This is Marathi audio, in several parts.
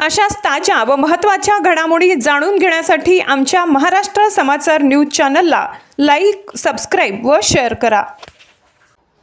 अशाच ताज्या व महत्त्वाच्या घडामोडी जाणून घेण्यासाठी आमच्या महाराष्ट्र समाचार न्यूज चॅनलला लाईक, सबस्क्राईब व शेअर करा।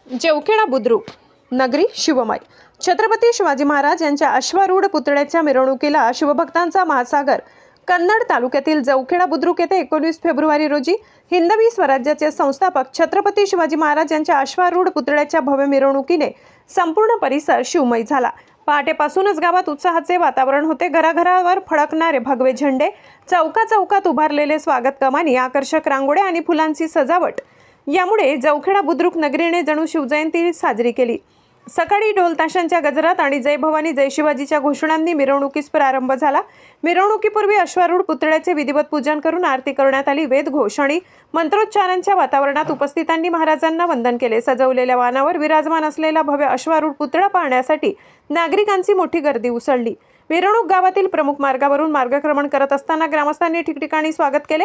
जेवखेडा बुद्रुक नगरी शिवमय छत्रपती शिवाजी महाराज यांच्या अश्वारूढ पुतळ्याच्या मिरवणुकीला शिवभक्तांचा महासागर कन्नड तालुक्यातील जवखेडा बुद्रुक येथे 19 फेब्रुवारी रोजी हिंदवी स्वराज्याचे संस्थापक छत्रपती शिवाजी महाराज यांच्या अश्वारूढ पुतळ्याच्या भव्य मिरवणुकीने संपूर्ण परिसर शिवमय झाला। पहाटेपासूनच गावात उत्साहाचे वातावरण होते। घराघरावर फडकणारे भगवे झेंडे, चौकाचौकात उभारलेले स्वागत कमानी, आकर्षक रांगोळ्या आणि फुलांची सजावट यामुळे जवखेडा बुद्रुक नगरीने जणू शिवजयंती साजरी केली। सकाळी ढोल ताशांच्या गजरात आणि जय भवानी जय शिवाजीच्या घोषणांनी मिरवणुकीस प्रारंभ झाला। मिरवणुकीपूर्वी अश्वारूढ पुतळ्याचे विधिवत पूजन करून आरती करण्यात आली। वेदघोष आणि मंत्रोच्चारांच्या वातावरणात उपस्थितांनी महाराजांना वंदन केले। सजवलेल्या वाहनावर विराजमान असलेला भव्य अश्वारूढ पुतळा पाहण्यासाठी नागरिकांची मोठी गर्दी उसळली। मिरवणूक गावातील प्रमुख मार्गावरून मार्गक्रमण करत असताना ग्रामस्थांनी ठिकठिकाणी स्वागत केले।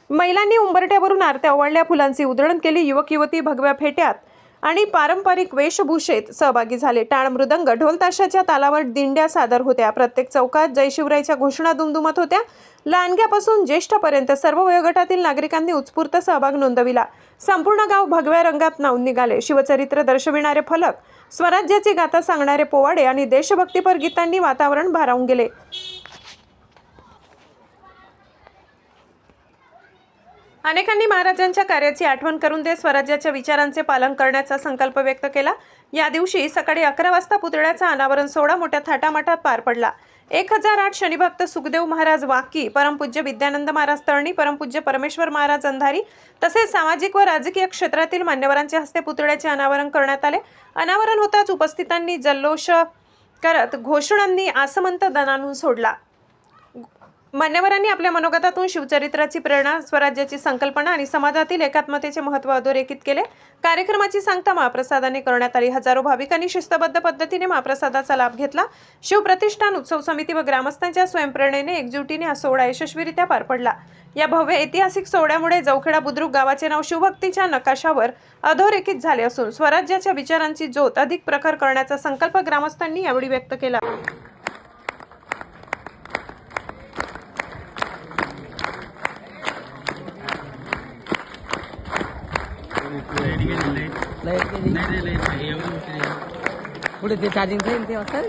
महिलांनी उंबरठ्यावरून आरत्या ओवाळल्या, फुलांची उधळण केली। युवक युवती भगव्या फेट्यात आणि पारंपरिक वेशभूषेत सहभागी झाले। टाळ मृदंग ढोल ताशाच्या तालावर दिंड्या सादर होत्या। प्रत्येक चौकात जय शिवरायच्या घोषणा दुमदुमत होत्या। लहानग्यापासून ज्येष्ठापर्यंत सर्व वयोगटातील नागरिकांनी उत्स्फूर्त सहभाग नोंदविला। संपूर्ण गाव भगव्या रंगात न्हाऊन निघाले। शिवचरित्र दर्शविणारे फलक, स्वराज्याची गाथा सांगणारे पोवाडे आणि देशभक्तीपर गीतांनी वातावरण भारावून गेले। अनेकांनी महाराजांच्या कार्याची आठवण करून देत स्वराज्याच्या विचारांचे पालन करण्याचा संकल्प व्यक्त केला। या दिवशी सकाळी 11 वाजता पुतळ्याचा अनावरण सोहळा मोठ्या थाटामाटात पार पडला। 1008 शनिभक्त सुखदेव महाराज वाकी, परमपूज्य विद्यानंद महाराज तळणी, परमपूज्य परमेश्वर महाराज अंधारी तसेच सामाजिक व राजकीय क्षेत्रातील मान्यवरांच्या हस्ते पुतळ्याचे अनावरण करण्यात आले। अनावरण होताच उपस्थितांनी जल्लोष करत घोषणांनी आसमंत दणाणून सोडला। मान्यवरांनी आपल्या मनोगतातून शिवचरित्राची प्रेरणा, स्वराज्याची संकल्पना आणि समाजातील एकात्मतेचे महत्त्व अधोरेखित केले। कार्यक्रमाची सांगता महाप्रसादाने करण्यात आली। हजारो भाविकांनी शिस्तबद्ध पद्धतीने महाप्रसादाचा लाभ घेतला। शिवप्रतिष्ठान उत्सव समिती व ग्रामस्थांच्या स्वयंप्रेरणेने एकजुटीने हा सोहळा यशस्वीरित्या पार पडला। या भव्य ऐतिहासिक सोहळ्यामुळे जवखेडा बुद्रुक गावाचे नाव शिवभक्तीच्या नकाशावर अधोरेखित झाले असून स्वराज्याच्या विचारांची ज्योत अधिक प्रखर करण्याचा संकल्प ग्रामस्थांनी यावेळी व्यक्त केला। लाईट पुढे ते चार्जिंग ते वाजता